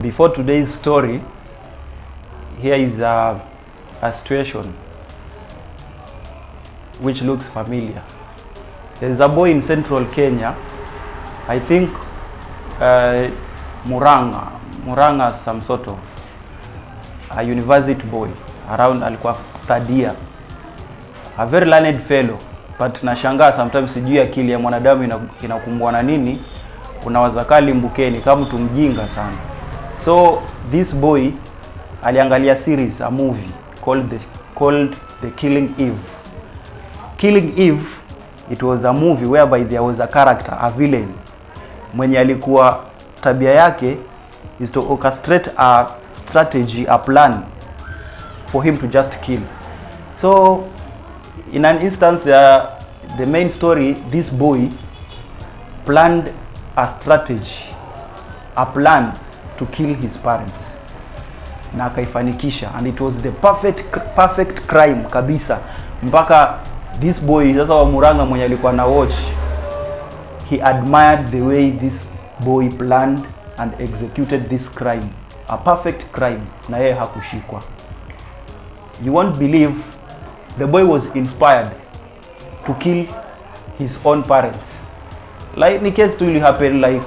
Before today's story, here is a situation which looks familiar. There is a boy in central Kenya, I think Muranga, some sort of a university boy, around alikuwa third year. A very learned fellow, but nashangaa sometimes sijui akili ya mwanadamu inakumbwa na nini, unawaza kali mbukeni kama mtu mjinga sana. So this boy aliangalia series, a movie called The Killing Eve. Killing Eve, it was a movie whereby there was a character, a villain, mwenye alikuwa tabia yake is to orchestrate a strategy, a plan for him to just kill. So in an instance, the main story, this boy planned a strategy, a plan to kill his parents, na akaifanikisha, and it was the perfect crime kabisa, mpaka this boy sasa wa Muranga mwenye alikuwa na watch, he admired the way this boy planned and executed this crime, a perfect crime, na yeye hakushikwa. You won't believe, the boy was inspired to kill his own parents. Like the case really happened like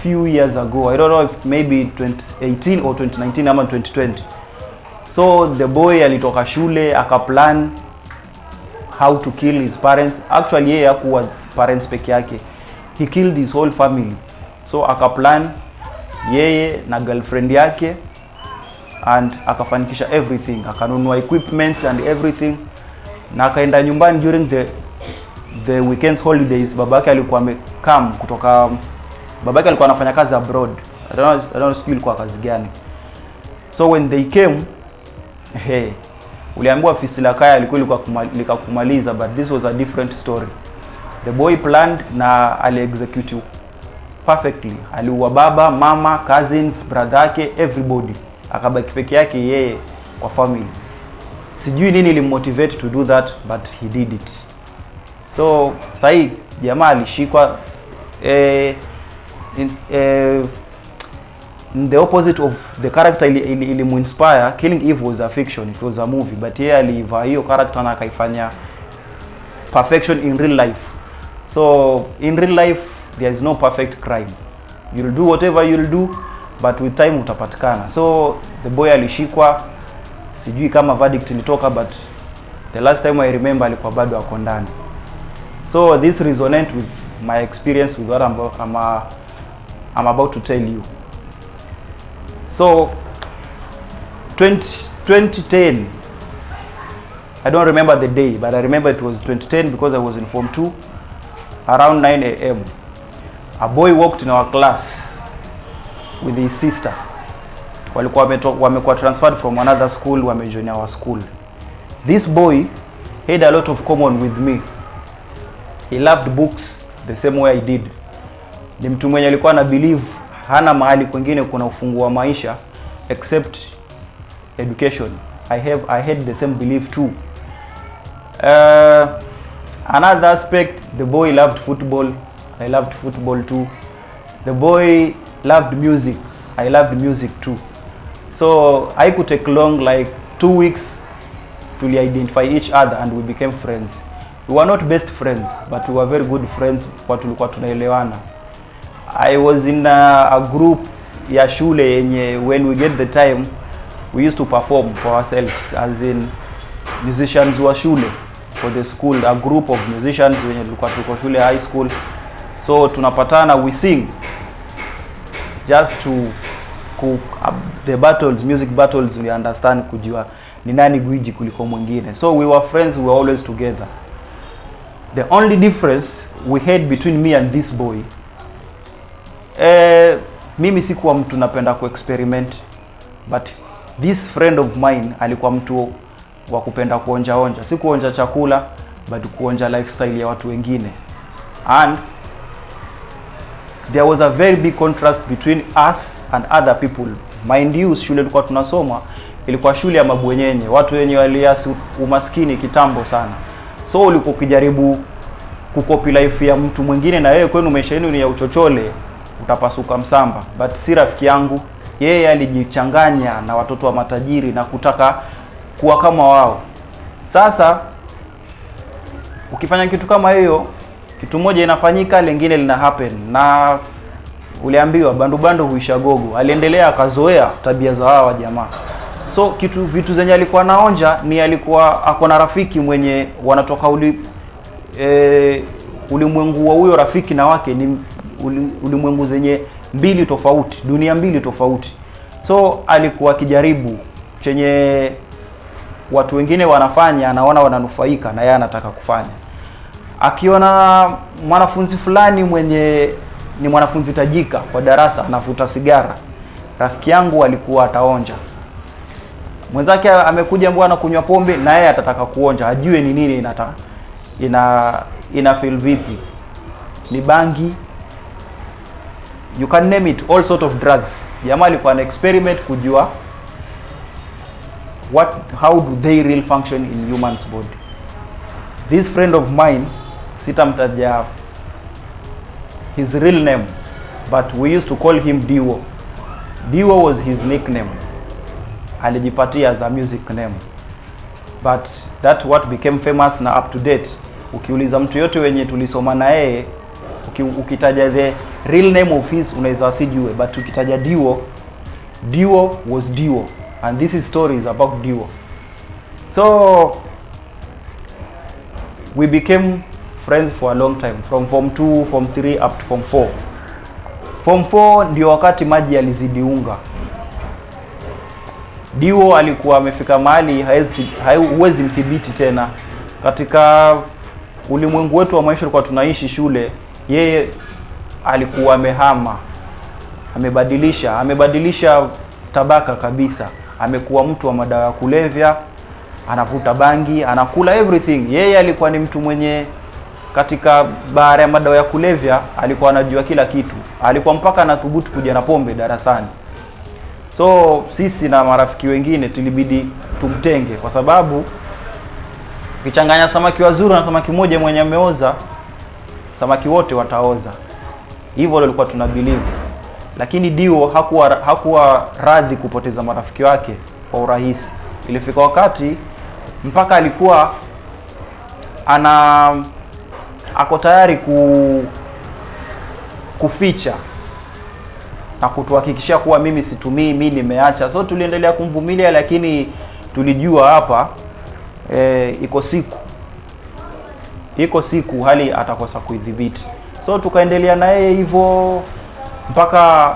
few years ago. I don't know if maybe 2018 or 2019 ama 2020. So the boy alitoka shule akaplan how to kill his parents. Actually yeye hakuwa parents peke yake, he killed his whole family. So akaplan yeye na girlfriend yake, and akafanikisha everything, akanunua equipments and everything, na akaenda nyumbani during the weekends, holidays. Babake alikuwa amekam kutoka, babake alikuwa anafanya kazi abroad. I don't know ilikuwa kazi gani. So when they came, uliambiwa ofisi la kaya ilikuwa likakumaliza, but this was a different story. The boy planned na ali-execute perfectly. Aliua baba, mama, cousins, brother yake, everybody. Akabaki peke yake yeye kwa family. Sijui nini ilimotivate to do that, but he did it. So sahi jamaa alishikwa. The opposite of the character ilimuinspire. Killing Eve was a fiction, it was a movie, but yeye aliva hiyo character na akaifanya perfection in real life. So in real life there is no perfect crime. You'll do whatever you'll do, but with time utapatikana. So the boy alishikwa, sijui kama verdict ilitoka, but the last time I remember alikuwa bado ako ndani. So this resonate with my experience with what I'm about to tell you. So 2010, I don't remember the day, but I remember it was 2010 because I was in Form 2, around 9 a.m. A boy walked in our class with his sister. Wamekuwa transferred from another school, wamejoin our school. This boy had a lot of common with me. He loved books the same way I did. Ni mtu mwenye alikuwa na believe hana mahali kwingine kuna ufunguo wa maisha except education. I had the same belief too. Another aspect, the boy loved football. I loved football too. The boy loved music. I loved music too. So I could take long, like 2 weeks, to identify each other, and we became friends. We were not best friends, but we were very good friends. Kwa tulikuwa tunaelewana. I was in a group ya shule yenye, when we get the time, we used to perform for ourselves, as in musicians wa shule for the school, a group of musicians wenye tulikuwa tuko shule high school. So tunapatana, we sing just to the battles, music battles, we understand, kujua ni nani gwiji kuliko mwingine. So we were friends, we were always together. The only difference we had between me and this boy, mimi sikuwa mtu napenda ku-experiment, but this friend of mine alikuwa mtu wa kupenda kuonja. Si kuonja chakula, but kuonja lifestyle ya watu wengine. And there was a very big contrast between us and other people. Mind you, shule tulikuwa tunasoma ilikuwa shule ya mabwenyenye, watu wenye waliasi umaskini kitambo sana. So ulikuwa ukijaribu kukopi life ya mtu mwingine, na wewe kwenu maisha yenu ni ya uchochole, utapasuka msamba. But si rafiki yangu, yeye alijichanganya na watoto wa matajiri na kutaka kuwa kama wao. Sasa ukifanya kitu kama hiyo, kitu moja inafanyika, lingine lina happen, na uliambiwa bandu huisha gogo. Aliendelea akazoea tabia za hawa jamaa. So vitu zenye alikuwa naonja ni alikuwa ako na rafiki mwenye wanatoka ulimwengu wa huyo rafiki na wake ni ulimwengu zenye mbili tofauti, dunia mbili tofauti. So alikuwa akijaribu chenye watu wengine wanafanya, anaona wananufaika na yeye anataka kufanya. Akiona mwanafunzi fulani mwenye ni mwanafunzi tajika kwa darasa anavuta sigara, rafiki yangu alikuwa ataonja. Mwenzake amekuja mbwana kunywa pombe, na yeye atataka kuonja, ajue ni nini ina feel vipi. Ni bangi, you can name it, all sort of drugs. Jamaa alikuwa an experiment kujua how do they real function in human's body. This friend of mine, sitamtaja his real name, but we used to call him DEWO. DEWO was his nickname. Alijipatia as a music name, but that what became famous na up to date. Ukiuliza mtu yote wenye tulisoma na yeye, ukitaja the real name of his unaweza asijue, but ukitaja DEWO, DEWO was DEWO, and this is stories about DEWO. So we became friends for a long time, from form 2, form 3 up to form 4. Form 4 ndio wakati maji yalizidi unga. DEWO alikuwa amefika mahali huwezi mthibiti tena. Katika ulimwengu wetu wa maisha tulikuwa tunaishi shule, yeye alikuwa amehama, amebadilisha tabaka kabisa. Amekuwa mtu wa madawa ya kulevya, anavuta bangi, anakula everything. Yeye alikuwa ni mtu mwenye katika bahari ya madawa ya kulevya alikuwa anajua kila kitu. Alikuwa mpaka anathubutu kuja na pombe darasani. So sisi na marafiki wengine tulibidi tumtenge, kwa sababu ukichanganya samaki wazuri na samaki moja mwenye ameoza, samaki wote wataoza. Hivyo ndio tulikuwa tunabelieve. Lakini DEWO hakuwa radhi kupoteza marafiki wake kwa urahisi. Ilifika wakati mpaka alikuwa ako tayari kuficha na kutuhakikishia kuwa mimi situmii, mimi nimeacha. So tuliendelea kumvumilia, lakini tulijua hapa iko siku hali atakosa kuidhibiti. So tukaendelea na yeye hivyo mpaka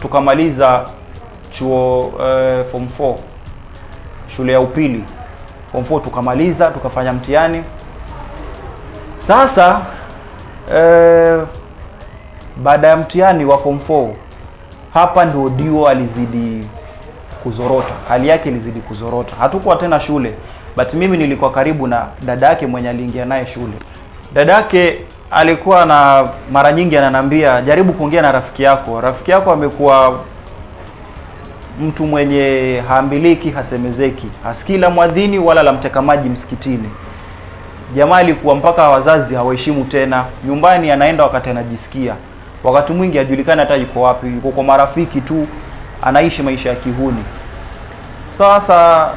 tukamaliza chuo form 4, shule ya upili. Form 4 tukamaliza, tukafanya mtihani. Sasa baada ya mtihani wa form 4, hapa ndio DEWO alizidi kuzorota. Hali yake ilizidi kuzorota. Hatukuwa tena shule, but mimi nilikuwa karibu na dada yake mwenye aliingia naye shule. Dada yake alikuwa na mara nyingi ananiambia, jaribu kuongea na rafiki yako. Rafiki yako amekuwa mtu mwenye haambiliki, hasemezeki, hasikii la mwadhini wala la mteka maji msikitini. Jamaa alikuwa mpaka wazazi hawaheshimu tena. Nyumbani anaenda wakati anajisikia. Wakati mwingi hajulikani hata yuko wapi, yuko kwa marafiki tu, anaishi maisha ya kihuni. Sasa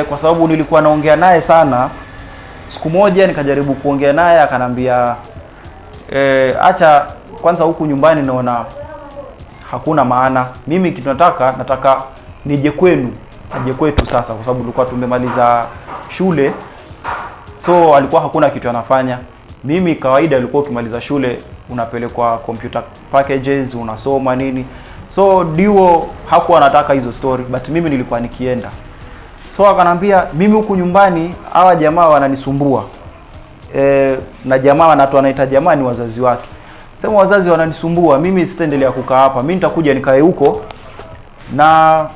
kwa sababu nilikuwa naongea naye sana, siku moja nikajaribu kuongea naye, akanambia acha kwanza, huku nyumbani naona hakuna maana. Mimi kitu nataka nije kwenu, aje kwetu sasa, kwa sababu tulikuwa tumemaliza shule. So alikuwa hakuna kitu anafanya. Mimi kawaida alikuwa ukimaliza shule unapelekwa computer packages, unasoma nini. So DEWO hakuwa anataka hizo story, but mimi nilikuwa nikienda. So akanambia, mimi huku nyumbani hawa jamaa wananisumbua. Na jamaa anaita jamaa ni wazazi wake. Sema wazazi wananisumbua, mimi sitaendelea kukaa hapa. Mimi nitakuja nikae huko na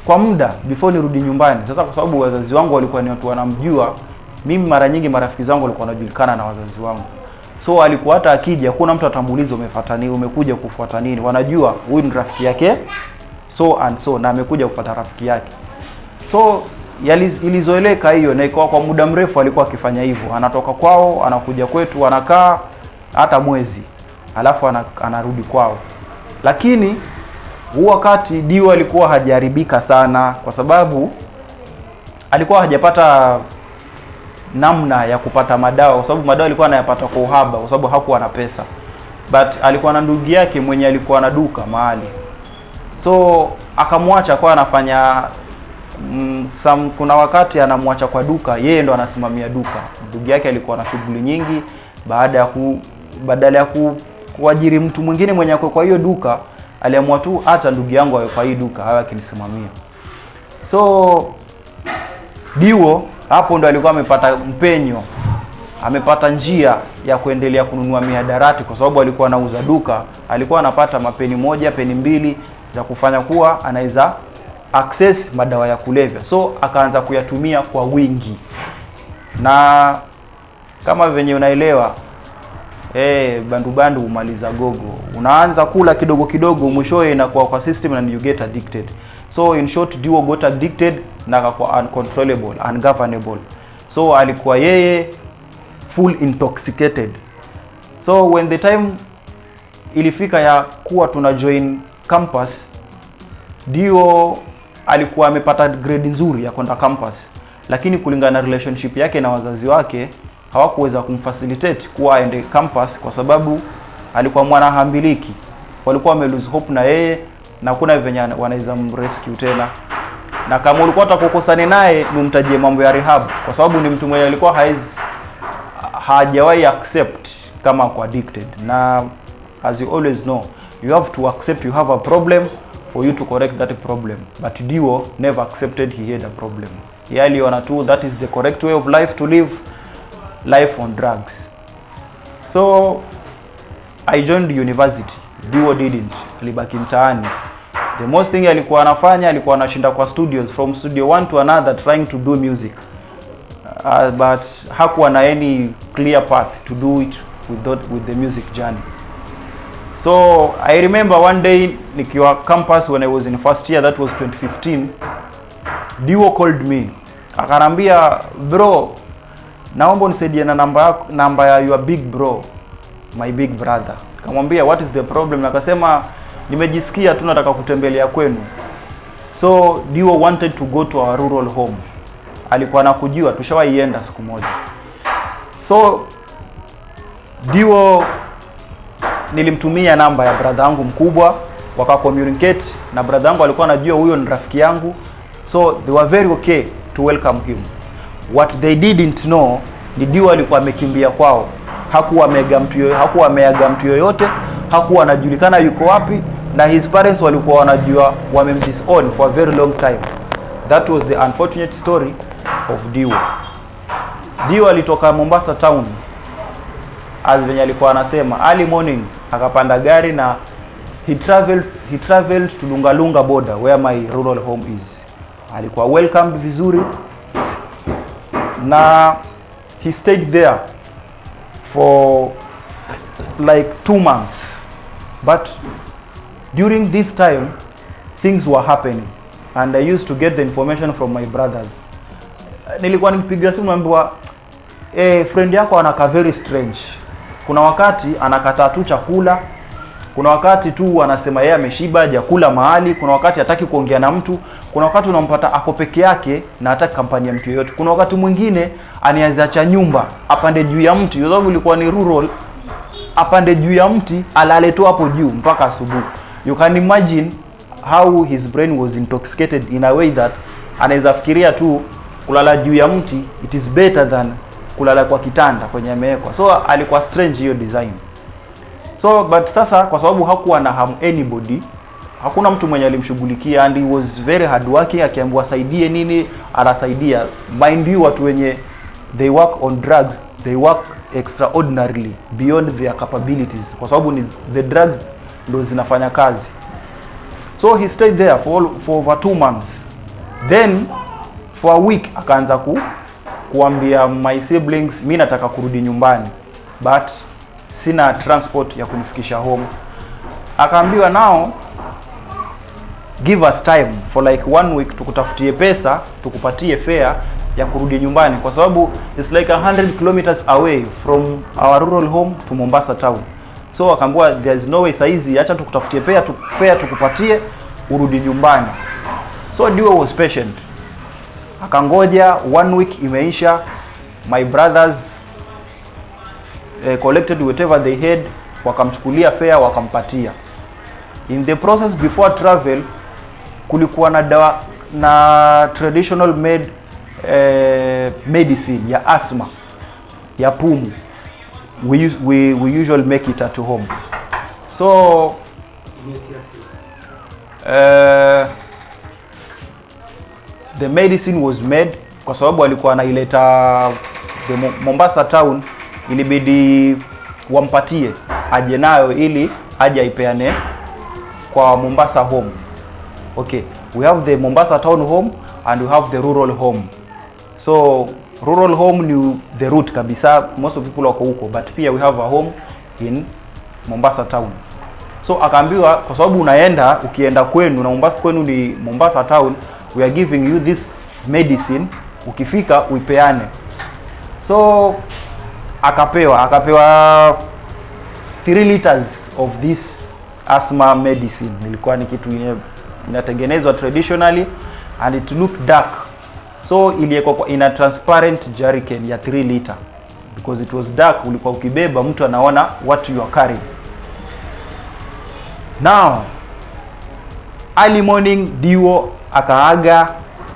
kwa muda before nirudi nyumbani. Sasa kwa sababu wazazi wangu walikuwa ni watu wanamjua, mimi mara nyingi marafiki zangu walikuwa wanajulikana na wazazi wangu. So alikuwa hata akija kuna mtu atamuuliza umefuata nini, umekuja kufuata nini. Wanajua huyu ni rafiki yake so and so, na amekuja kufuata rafiki yake. So ilizoeleka hiyo, na ikawa kwa muda mrefu alikuwa akifanya hivyo. Anatoka kwao, anakuja kwetu, anakaa hata mwezi, alafu anarudi kwao. Lakini Huu wakati DEWO alikuwa hajaribika sana kwa sababu alikuwa hajapata namna ya kupata madawa, kwa sababu madawa alikuwa anayapata kwa uhaba kwa sababu hakuwa na pesa. But alikuwa na ndugu yake mwenye alikuwa na duka mahali. So akamwacha kwa anafanya kuna wakati anamwacha kwa duka, yeye ndo anasimamia duka. Ndugu yake alikuwa na shughuli nyingi, badala ya kuajiri mtu mwingine mwenye kwa hiyo duka, aliamua tu acha ndugu yangu awe kwa hii duka awe akinisimamia. So DEWO hapo ndo alikuwa amepata mpenyo, amepata njia ya kuendelea kununua mihadarati kwa sababu alikuwa anauza duka, alikuwa anapata mapeni moja, peni mbili za kufanya kuwa anaweza access madawa ya kulevya. So akaanza kuyatumia kwa wingi. Na kama venye unaelewa bandu umaliza gogo. Unaanza kula kidogo kidogo, mwishowe inakuwa kwa system and you get addicted. So in short, DEWO got addicted na akakuwa uncontrollable, ungovernable. So alikuwa yeye full intoxicated. So when the time ilifika ya kuwa tuna join campus, DEWO alikuwa amepata grade nzuri ya kwenda campus, lakini kulingana na relationship yake na wazazi wake hawakuweza kumfacilitate kuwa aende campus kwa sababu alikuwa mwanahambiliki. Walikuwa wame lose hope na yeye na kuna venye wanaweza mrescue tena. Na kama ulikuwa utakukosana naye umtajie mambo ya rehab kwa sababu ni mtu mwenye alikuwa hajawahi accept kama kwa addicted. Na as you always know, you have to accept you have a problem for you to correct that problem. But DEWO never accepted he had a problem. He aliona tu that is the correct way of life to live life on drugs. So I joined university. DEWO didn't. Alibaki mtaani. The most thing alikuwa anafanya, alikuwa anashinda kwa studios, from studio one to another trying to do music. But hakuwa na any clear path to do it with the music journey. So I remember one day nikiwa campus when I was in first year, that was 2015, DEWO called me. Akanambia, bro, naomba unisaidie na namba ya your big bro, my big brother. Akamwambia what is the problem? Akasema nimejisikia tu nataka kutembelea kwenu. So DEWO wanted to go to our rural home. Alikuwa anakujua tushawaienda siku moja. So DEWO nilimtumia namba ya brother yangu mkubwa, waka communicate na brother yangu alikuwa anajua huyo ni rafiki yangu. So they were very okay to welcome him. What they didn't know ni DEWO alikuwa amekimbia kwao. Hakuwa ameaga mtu yoyote, hakuwa anajulikana yuko wapi, na his parents walikuwa wanajua wamemdisown for a very long time. That was the unfortunate story of DEWO. DEWO alitoka Mombasa town, as venye alikuwa anasema, early morning akapanda gari na he traveled to Lungalunga border where my rural home is. Alikuwa welcomed vizuri na he stayed there for like 2 months. But during this time things were happening and I used to get the information from my brothers. Nilikuwa nikipiga simu naambiwa friend yako anakaa very strange. Kuna wakati anakataa tu chakula, kuna wakati tu anasema yeye ameshiba hajakula mahali, kuna wakati hataki kuongea na mtu, kuna wakati unampata ako peke yake na hataki kampani ya mtu yoyote. Kuna wakati mwingine aniacha nyumba apande juu ya mti, kwa sababu ilikuwa ni rural, apande juu ya mti alale tu hapo juu mpaka asubuhi. You can imagine how his brain was intoxicated in a way that anaweza fikiria tu kulala juu ya mti it is better than kulala kwa kitanda kwenye amewekwa. So alikuwa strange hiyo design. So but sasa kwa sababu hakuwa na harm anybody, hakuna mtu mwenye alimshughulikia, and he was very hard working. Akiambiwa saidie nini anasaidia. Mind you, watu wenye they work on drugs, they work extraordinarily beyond their capabilities kwa sababu ni the drugs ndo zinafanya kazi. So he stayed there for over 2 months. Then for a week akaanza kuambia my siblings mimi nataka kurudi nyumbani but sina transport ya kunifikisha home. Akaambiwa now give us time for like 1 week tukutafutie pesa tukupatie fare ya kurudi nyumbani kwa sababu it's like 100 kilometers away from our rural home to Mombasa town. So akaambiwa there is no way saizi acha tukutafutie fare tukupatie urudi nyumbani. So DEWO was patient, akangoja. 1 week imeisha, my brothers collected whatever they had, wakamchukulia fare, wakampatia. In the process, before travel, kulikuwa na dawa na traditional made medicine ya asthma, ya pumu. We usually make it at home. So the medicine was made kwa sababu alikuwa anaileta the Mombasa town, ilibidi wampatie aje nayo ili aje aipeane kwa Mombasa home. Okay, we have the Mombasa town home and we have the rural home. So rural home ni the root kabisa, most of people wako huko, but pia we have a home in Mombasa town. So akaambiwa kwa sababu ukienda kwenu na Mombasa kwenu ni Mombasa town, we are giving you this medicine, ukifika uipeane. So akapewa 3 liters of this asthma medicine. Ilikuwa ni kitu inatengenezwa traditionally and it looked dark. So iliwekwa in a transparent jerrycan ya 3 liter because it was dark. Ulikuwa ukibeba mtu anaona what you are carrying. Now early morning DEWO akaaga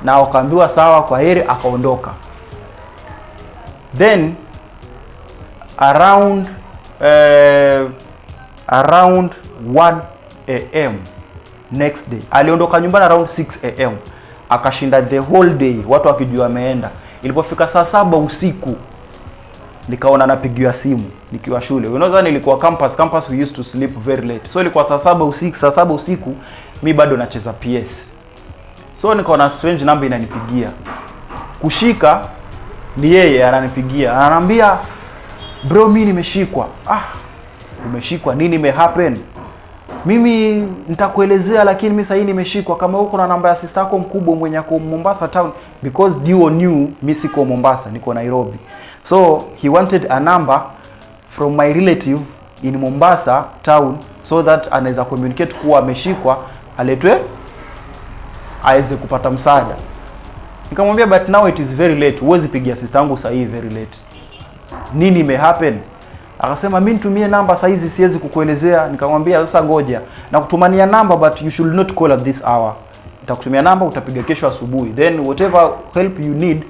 na akaambiwa sawa, kwa heri, akaondoka. Then around 1 AM next day, aliondoka nyumbani around 6 AM, akashinda the whole day watu wakijua ameenda. Ilipofika saa 7 usiku nikaona napigiwa simu nikiwa shule. Unaona nilikuwa campus we used to sleep very late. So ilikuwa saa 7 usiku mimi bado nacheza PS. So nikaona strange number inanipigia. Kushika ni yeye ananipigia. Ananiambia, "Bro, mimi nimeshikwa." Umeshikwa nini? Happen? Mimi nitakuelezea, lakini mimi sasa nimeshikwa. Kama uko na namba ya sister yako mkubwa mwenye ako Mombasa town, because DEWO knew mimi siko Mombasa, niko Nairobi. So he wanted a number from my relative in Mombasa town so that anaweza communicate kuwa ameshikwa, aletwe aweze kupata msaada. Nikamwambia, but now it is very late, huwezi pigia sister yangu sasa hivi very late. Nini happen? Akasema mimi nitumie namba sasa hizi siwezi kukuelezea. Nikamwambia sasa ngoja, na kutumania namba but you should not call at this hour. Nitakutumia namba, utapiga kesho asubuhi. Then whatever help you need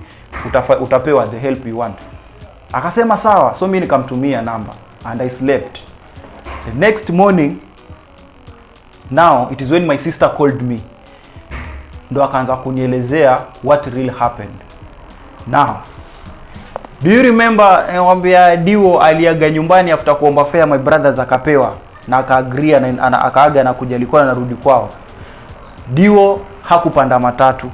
utapewa the help you want. Akasema sawa. So mimi nikamtumia namba and I slept. The next morning, now it is when my sister called me. Ndo akaanza kunielezea what really happened. Now, do you remember niwaambia DEWO aliaga nyumbani after kuomba fare, my brothers akapewa na akaagree na akaaga na kuja, alikuwa anarudi kwao. DEWO hakupanda matatu.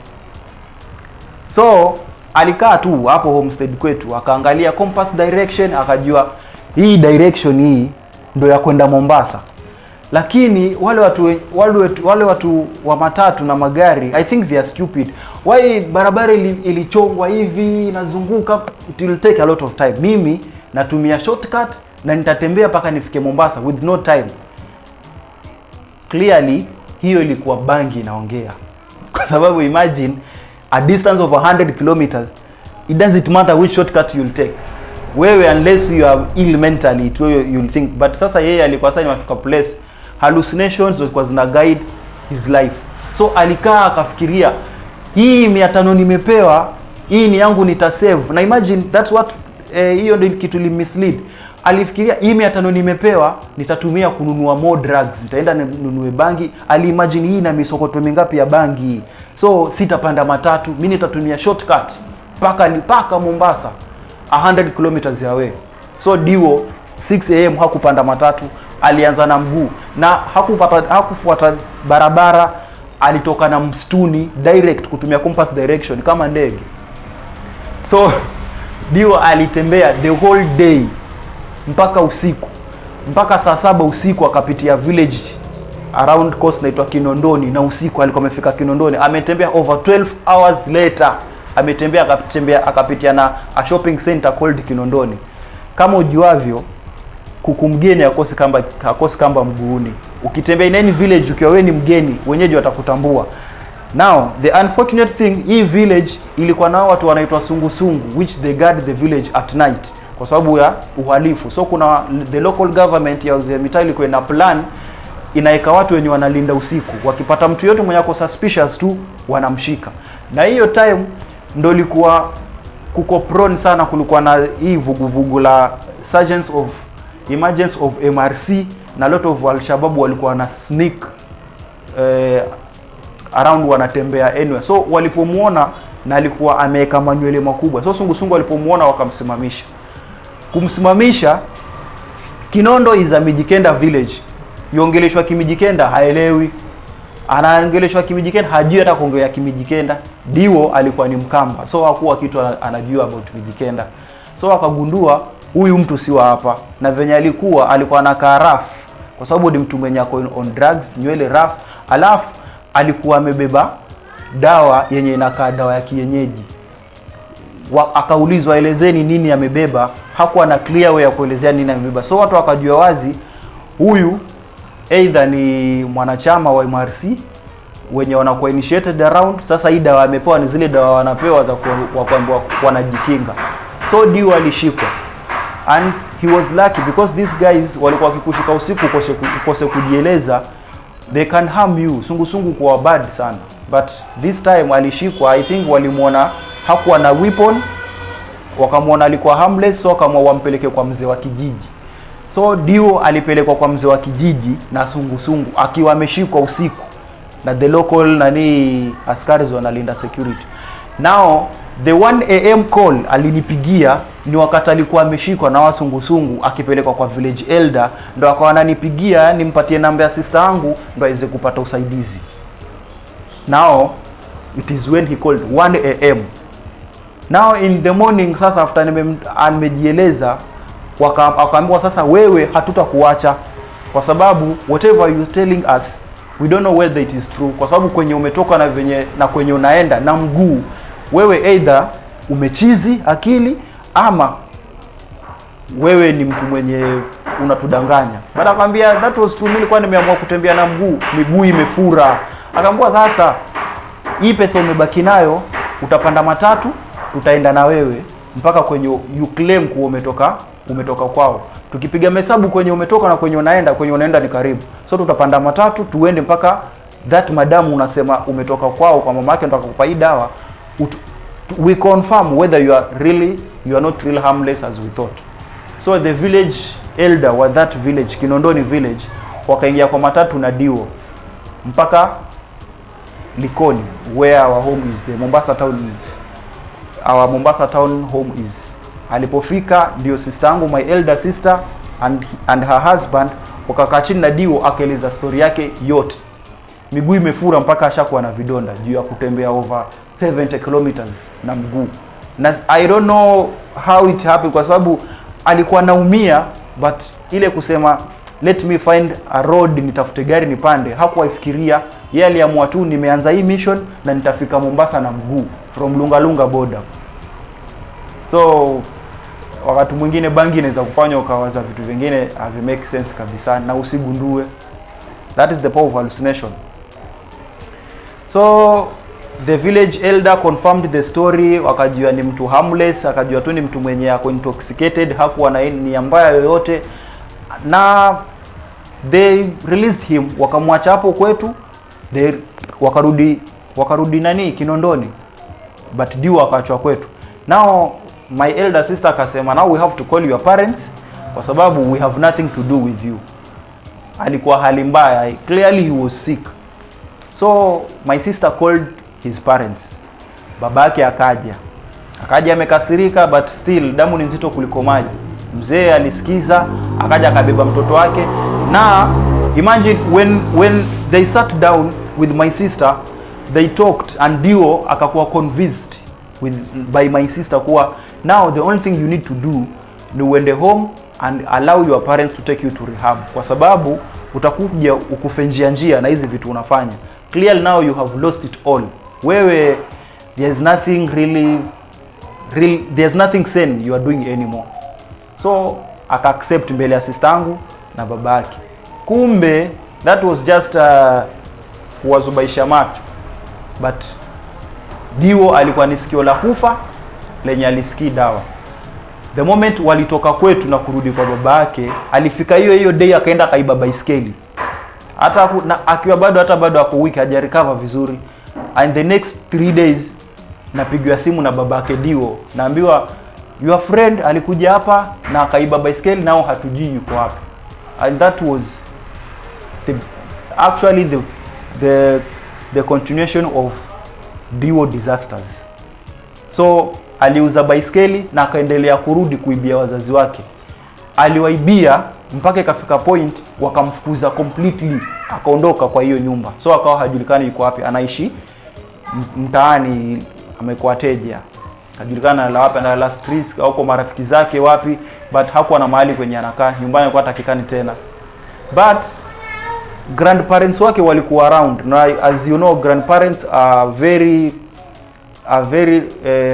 So alikaa tu hapo homestead kwetu, akaangalia compass direction, akajua hii direction hii ndio ya kwenda Mombasa. Lakini wale watu wa matatu na magari, I think they are stupid. Why barabara ilichongwa hivi inazunguka, it will take a lot of time. Mimi natumia shortcut na nitatembea paka nifike Mombasa with no time. Clearly hiyo ilikuwa bangi inaongea. Kwa sababu imagine a distance of 100 kilometers, it doesn't matter which shortcut you'll take. Wewe unless you are ill mentally, you'll think. But sasa yeye alikuwa sasa imefika place, hallucinations zilikuwa zina guide his life. So alikaa akafikiria, hii 500 nimepewa, hii ni yangu, nitasave. Na imagine that's what hiyo ndio kitu li mislead. Alifikiria hii 500 nimepewa, nitatumia kununua more drugs, nitaenda ninunue bangi. Aliimagine hii na misokoto mingapi ya bangi. So sitapanda matatu, mimi nitatumia shortcut paka Mombasa, 100 kilometers away. So DEWO 6 AM hakupanda matatu, alianza na mguu na hakufuata barabara, alitoka na msituni direct kutumia compass direction kama ndege. So DEWO alitembea the whole day mpaka usiku, mpaka saa 7 usiku akapitia village around coast naitwa Kinondoni, na usiku alikuwa amefika Kinondoni. Ametembea over 12 hours later, akapitia na a shopping center called Kinondoni. Kama ujuavyo, kuku mgeni hakosi kamba mguuni. Ukitembea in any village ukiwa wewe ni mgeni, wenyeji watakutambua. Now the unfortunate thing, hii village ilikuwa na watu wanaitwa sungusungu, which they guard the village at night kwa sababu ya uhalifu. So kuna the local government ya mitaa ilikuwa ina plan, inaeka watu wenye wanalinda usiku, wakipata mtu yote mwenye ako suspicious tu wanamshika. Na hiyo time ndo ilikuwa kuko prone sana, kulikuwa na hii vuguvugu la Sergeants of Emergence of MRC na lot of Al-Shabaab walikuwa na sneak around, wanatembea anywhere. So walipomuona na alikuwa ameweka manywele makubwa, so sungusungu walipomuona wakamsimamisha. Kumsimamisha, Kinondo is a Mijikenda village. Yongeleshwa Kimijikenda haelewi. Anaongeleshwa Kimijikenda hajui hata kuongea Kimijikenda. DEWO alikuwa ni Mkamba, so hakuwa kitu anajua about Mijikenda. So akagundua huyu mtu si wa hapa, na venye alikuwa anakaa rough kwa sababu ni mtu mwenye ako on drugs, nywele rough, alafu alikuwa amebeba dawa yenye inakaa dawa ya kienyeji. Akaulizwa elezeni nini amebeba, hakuwa na clear way ya kuelezea nini amebeba. So watu wakajua wazi huyu either ni mwanachama wa MRC wenye wanakuwa initiated around. Sasa hii dawa amepewa ni zile dawa wanapewa za kuambiwa wanajikinga. So DEWO alishikwa, and he was lucky because these guys walikuwa wakikushika usiku ukose kujieleza, they can harm you. Sungusungu kwa bad sana, but this time alishikwa. I think walimuona hakuwa na weapon, wakamuona alikuwa harmless, so kama wampeleke kwa mzee wa kijiji. So DEWO alipelekwa kwa mzee wa kijiji na sungusungu akiwa ameshikwa usiku na the local askari wanalinda security. Now the 1 AM call alinipigia ni wakati alikuwa ameshikwa na wasungusungu akipelekwa kwa village elder, ndo akawa ananipigia nimpatie namba ya sister yangu ndo aweze kupata usaidizi. Now it is when he called 1 AM. Now in the morning, sasa after nimejieleza, wakaambiwa sasa wewe hatutakuacha kwa sababu whatever you telling us we don't know whether it is true, kwa sababu kwenye umetoka na kwenye unaenda na mguu, wewe either umechizi akili ama wewe ni mtu mwenye unatudanganya. Baada akamwambia that was true, nilikuwa nimeamua kutembea na miguu imefura. Akaambiwa sasa hii pesa umebaki nayo, utapanda matatu, tutaenda na wewe mpaka kwenye you claim kuwa umetoka kwao. Tukipiga hesabu kwenye umetoka na kwenye unaenda ni karibu. So tutapanda matatu tuende mpaka that madam unasema umetoka kwao kwa mama yake ndo akakupa hii dawa. We confirm whether you are not real harmless as we thought. So the village elder wa that village, Kinondoni village, wakaingia kwa matatu na DEWO mpaka Likoni, where our home is, the Mombasa town is. Our Mombasa town home is. Alipofika ndio sister yangu, my elder sister and her husband wakakaa chini na DEWO akaeleza story yake yote. Miguu imefura mpaka ashakuwa na vidonda juu ya kutembea over 70 kilometers na mguu. Na I don't know how it happened kwa sababu alikuwa naumia, but ile kusema let me find a road nitafute gari nipande, hakuwa ifikiria. Yeye aliamua tu nimeanza hii mission na nitafika Mombasa na mguu from Lungalunga border. So wakati mwingine bangi inaweza kufanya ukawaza vitu vingine have make sense kabisa na usigundue. That is the power of hallucination. So the village elder confirmed the story, wakajua ni mtu harmless, akajua tu ni mtu mwenye ako intoxicated, hakuwa na nia mbaya yoyote, na they released him, wakamwacha hapo kwetu. They wakarudi Kinondoni, but DEWO akaachwa kwetu. Now my elder sister akasema now we have to call your parents kwa sababu we have nothing to do with you. Alikuwa hali mbaya, clearly he was sick. So my sister called his parents. Babake akaja amekasirika, but still damu ni nzito kuliko maji. Mzee alisikiza, akaja akabeba mtoto wake. Na imagine when they sat down with my sister, they talked, and DEWO akakuwa convinced by my sister kuwa now the only thing you need to do ni uende home and allow your parents to take you to rehab, kwa sababu utakuja ukufe njia na hizi vitu unafanya. Clearly now you have lost it all. Wewe there's nothing sane you are doing anymore. So aka accept mbele ya sister yangu na babake. Kumbe That was just kuwazubaisha macho, but DEWO alikuwa ni sikio la kufa lenye alisikii dawa. The moment walitoka kwetu na kurudi kwa baba yake, alifika hiyo day akaenda kaiba baiskeli. Hata akiwa bado ako weak, haja recover vizuri. And the next 3 days napigiwa simu na baba yake DEWO, naambiwa your friend alikuja hapa na akaiba baiskeli, nao hatujui yuko hapa. And that was actually the continuation of DEWO disasters. So aliuza baiskeli na akaendelea kurudi kuibia wazazi wake. Aliwaibia mpaka ikafika point wakamfukuza completely, akaondoka kwa hiyo nyumba. So akawa hajulikani yuko wapi, anaishi mtaani, amekuwa teja. Hajulikana la wapi, na streets au kwa marafiki zake wapi, but hakuwa na mahali kwenye anakaa, nyumbani alikuwa atakikani tena. But grandparents wake walikuwa around. Now as you know, grandparents are very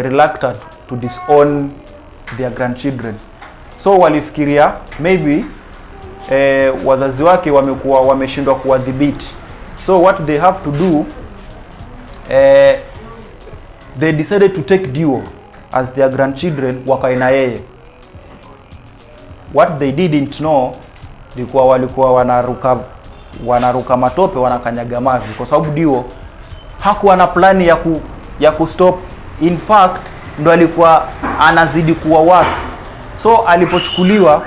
reluctant to disown their grandchildren. So walifikiria maybe wazazi wake wameshindwa kuwadhibiti. So what they have to do, they decided to take DEWO as their grandchildren, wakae na yeye. What they didn't know, walikuwa wanaruka matope, wanakanyaga mavi, kwa sababu DEWO hakuwa na plani ya kustop. In fact, ndo alikuwa anazidi kuwa worse. So alipochukuliwa,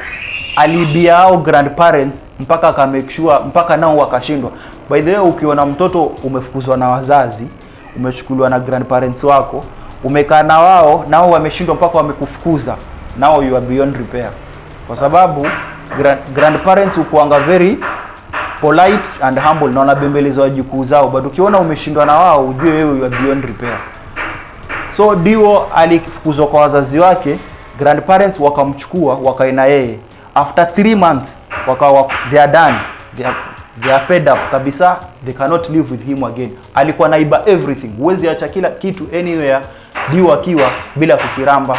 alibia hao grandparents mpaka aka make sure mpaka nao wakashindwa. By the way, ukiona mtoto umefukuzwa na wazazi, umechukuliwa na grandparents wako, umekaa na wao, nao wameshindwa mpaka wamekufukuza, now you are beyond repair. Kwa sababu grandparents ukuanga very polite and humble na wanabembeleza wajukuu zao, but ukiona umeshindwa na wao, ujue wewe you are beyond repair. So DEWO alifukuzwa kwa wazazi wake, grandparents wakamchukua, wakae na yeye. After 3 months wakawa they are done, they are fed up kabisa, they cannot live with him again. Alikuwa naiba everything, huwezi acha kila kitu anywhere DEWO akiwa bila kukiramba.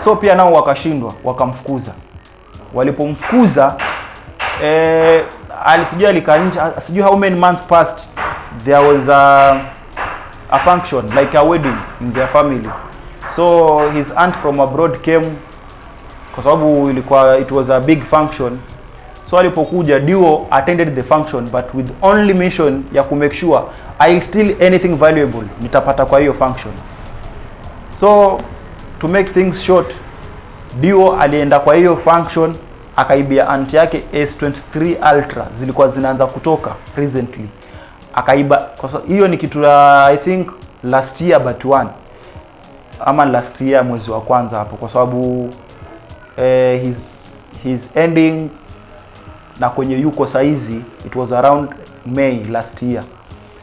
So pia nao wakashindwa, wakamfukuza. Walipomfukuza alisijua alikaa, sijui how many months passed, there was a function like a wedding in their family. So his aunt from abroad came, kwa sababu it was a big function. So alipokuja, DEWO attended the function, but with only mission ya ku make sure I steal anything valuable nitapata kwa hiyo function. So to make things short, DEWO alienda kwa hiyo function, akaibia aunt yake S23 Ultra, zilikuwa zinaanza kutoka recently. Akaiba, kwa sababu hiyo ni kitu I think last year but one, ama last year mwezi wa kwanza hapo, kwa sababu his ending na kwenye yuko saizi it was around May last year.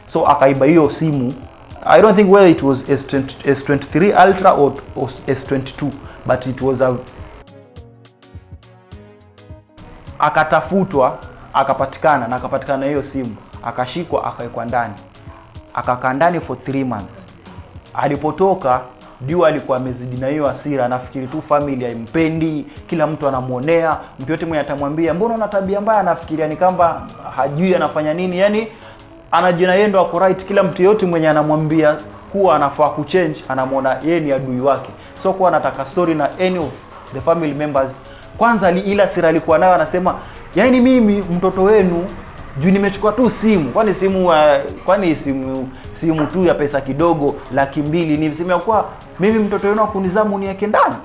So akaiba hiyo simu, I don't think whether it was S23 Ultra or S22, but it was akatafutwa, akapatikana, na akapatikana hiyo simu, akashikwa, akawekwa ndani, akakaa ndani for 3 months. Alipotoka, DEWO alikuwa amezidi na hiyo hasira, anafikiri tu family haimpendi, kila mtu anamuonea, mtu yote mwenye atamwambia mbona una tabia mbaya, anafikiria ni kama hajui anafanya nini, yani anajiona yeye ndo ako right. Kila mtu yote mwenye anamwambia kuwa anafaa kuchange, anamuona yeye ni adui wake. So kwa anataka story na any of the family members. Kwanza ila hasira alikuwa nayo, anasema yani mimi mtoto wenu juu nimechukua tu simu, kwani simu tu ya pesa kidogo 200,000 ni mseme kwa mimi mtoto wenu akunizamu niweke ndani?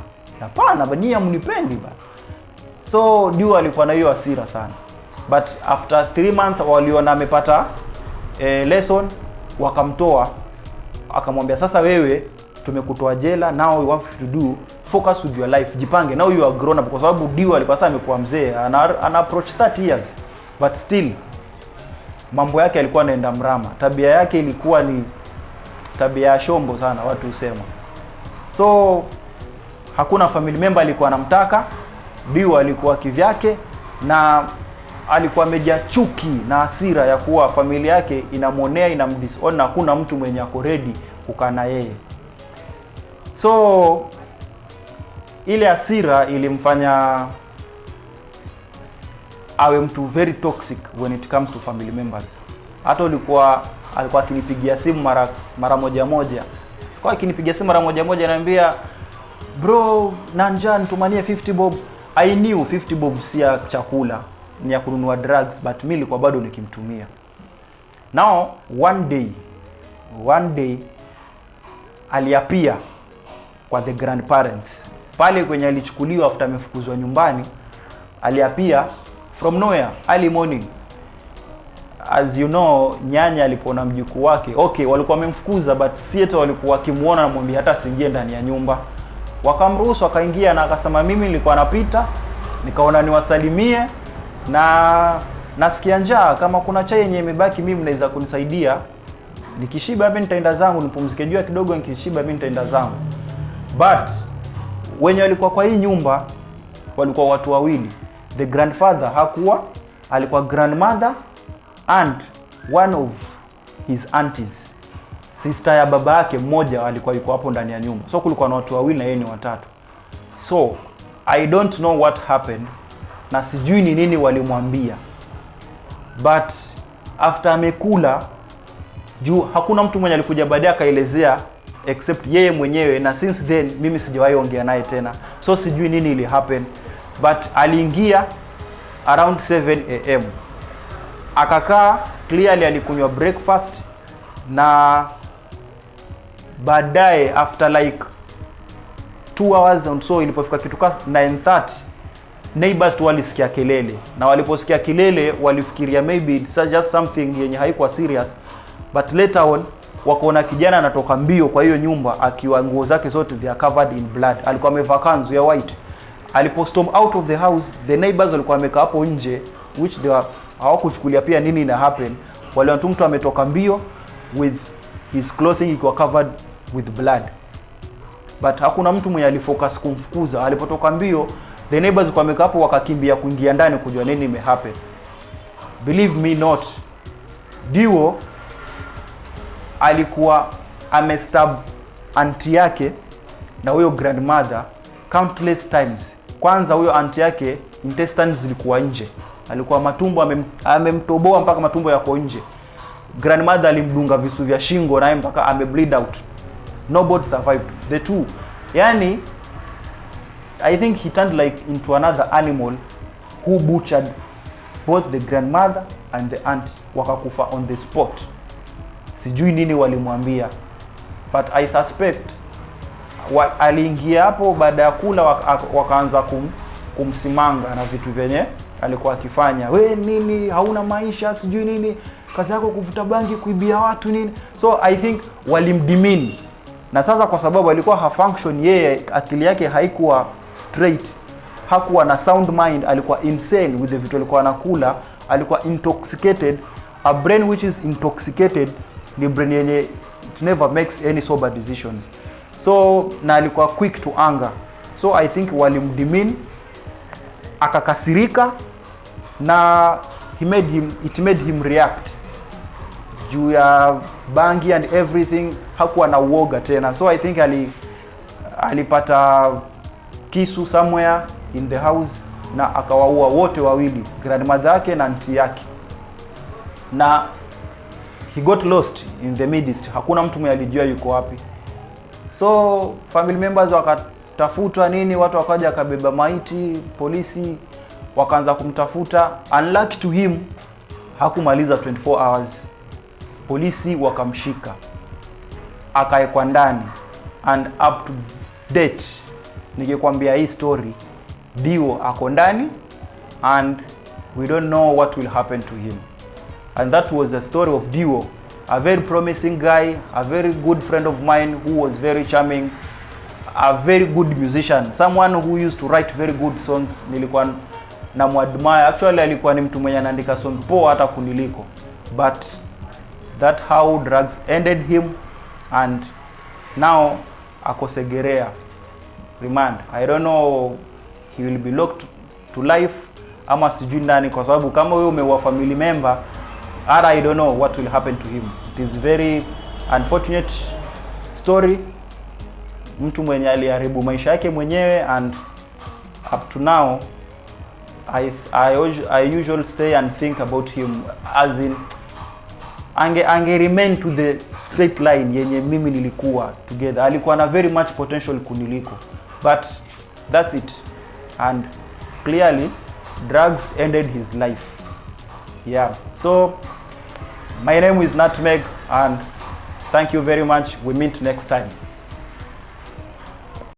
Hapana, bania mnipendi ba. So DEWO alikuwa na hiyo hasira sana, but after 3 months waliona amepata lesson, wakamtoa, akamwambia sasa wewe tumekutoa jela, now we want you to do focus with your life, jipange, now you are grown up. Kwa sababu DEWO alikuwa sasa amekuwa mzee, ana approach 30 years, but still mambo yake alikuwa anaenda mrama. Tabia yake ilikuwa ni tabia ya shombo sana, watu husema. So hakuna family member alikuwa anamtaka. DEWO alikuwa kivyake, na alikuwa amejaa chuki na hasira ya kuwa familia yake inamonea, inamdisown, na hakuna mtu mwenye ako ready kukaa na yeye. So ile hasira ilimfanya awe mtu very toxic when it comes to family members. Hata alikuwa akinipigia simu mara moja moja. Kwa akinipigia simu mara moja moja ananiambia, bro, nanja nitumanie 50 bob. I knew 50 bob si ya chakula, ni ya kununua drugs, but mimi nilikuwa bado nikimtumia. Now one day aliapia kwa the grandparents. Pale kwenye alichukuliwa after amefukuzwa nyumbani, aliapia from nowhere early morning. As you know, nyanya alipona mjukuu wake. Okay, walikuwa wamemfukuza, but sieta walikuwa wakimuona na mwambie hata asiingie ndani ya nyumba. Wakamruhusu akaingia na akasema, mimi nilikuwa napita nikaona niwasalimie na nasikia njaa, kama kuna chai yenye imebaki mimi mnaweza kunisaidia. Nikishiba mimi nitaenda zangu nipumzike jua kidogo, nikishiba mimi nitaenda zangu. But wenye walikuwa kwa hii nyumba walikuwa watu wawili. The grandfather alikuwa grandmother and one of his aunties, sister ya baba yake mmoja, alikuwa yuko hapo ndani ya nyumba. So kulikuwa na watu wawili na yeye ni watatu. So I don't know what happened, na sijui ni nini walimwambia, but after amekula, juu hakuna mtu mwenye alikuja baadaye akaelezea except yeye mwenyewe, na since then mimi sijawahi ongea naye tena, so sijui nini ili happen. But aliingia around 7 am, akakaa, clearly alikunywa breakfast, na baadaye after like 2 hours and so, ilipofika kitu kama 9:30, neighbors walisikia kelele, na waliposikia kelele walifikiria maybe it's just something yenye haikuwa serious, but later on wakaona kijana anatoka mbio kwa hiyo nyumba akiwa nguo zake zote they are covered in blood. Alikuwa amevaa kanzu ya white. Alipostorm out of the house, the neighbors walikuwa wamekaa hapo nje, which they hawakuchukulia pia nini ina happen. Wale mtu ametoka mbio with his clothing ikiwa covered with blood, but hakuna mtu mwenye alifocus kumfukuza. Alipotoka mbio, the neighbors walikuwa wamekaa hapo, wakakimbia kuingia ndani kujua nini imehappen. Believe me not, DEWO alikuwa amestab auntie yake na huyo grandmother countless times. Kwanza huyo auntie yake intestines zilikuwa nje, alikuwa matumbo amemtoboa mpaka matumbo yako nje. Grandmother alimdunga visu vya shingo naye mpaka amebleed out. Nobody survived the two. Yani I think he turned like into another animal who butchered both the grandmother and the aunt, wakakufa on the spot. Sijui nini walimwambia, but I suspect aliingia hapo baada ya kula, wakaanza kumsimanga na vitu vyenye alikuwa akifanya. We nini, hauna maisha, sijui nini, kazi yako kuvuta bangi, kuibia watu nini. So I think walimdemean. Na sasa kwa sababu alikuwa hafunction, yeye akili yake haikuwa straight, hakuwa na sound mind, alikuwa insane with the vitu alikuwa anakula, alikuwa intoxicated. A brain which is intoxicated ni brain yenye it never makes any sober decisions. So na alikuwa quick to anger. So I think walimdemean, akakasirika, na it made him react juu ya bangi and everything. Hakuwa na uoga tena. So I think alipata kisu somewhere in the house na akawaua wote wawili, grandmother yake na auntie yake, na he got lost in the midst. Hakuna mtu mwenye alijua yuko wapi. So family members wakatafuta nini, watu wakaja akabeba maiti, polisi wakaanza kumtafuta. Unlucky to him, hakumaliza 24 hours, polisi wakamshika, akaekwa ndani. And up to date, nikikwambia hii story, DEWO ako ndani and we don't know what will happen to him. And that was the story of DEWO, a very promising guy, a very good friend of mine who was very charming, a very good musician, someone who used to write very good songs. Nilikuwa na muadmire. Actually alikuwa ni mtu mwenye anaandika song poa hata kuniliko, but that how drugs ended him, and now ako Segerea remand. I don't know, he will be locked to life ama sijui ndani, kwa sababu kama wewe umeua family member, I don't know what will happen to him. It is very unfortunate story. Mtu mwenye aliharibu maisha yake mwenyewe, and up to now I usually stay and think about him as in ange remain to the straight line yenye mimi nilikuwa together. Alikuwa na very much potential kuniliko, but that's it. And clearly drugs ended his life. Yeah, so my name is Nutmeg, and thank you very much. We meet next time.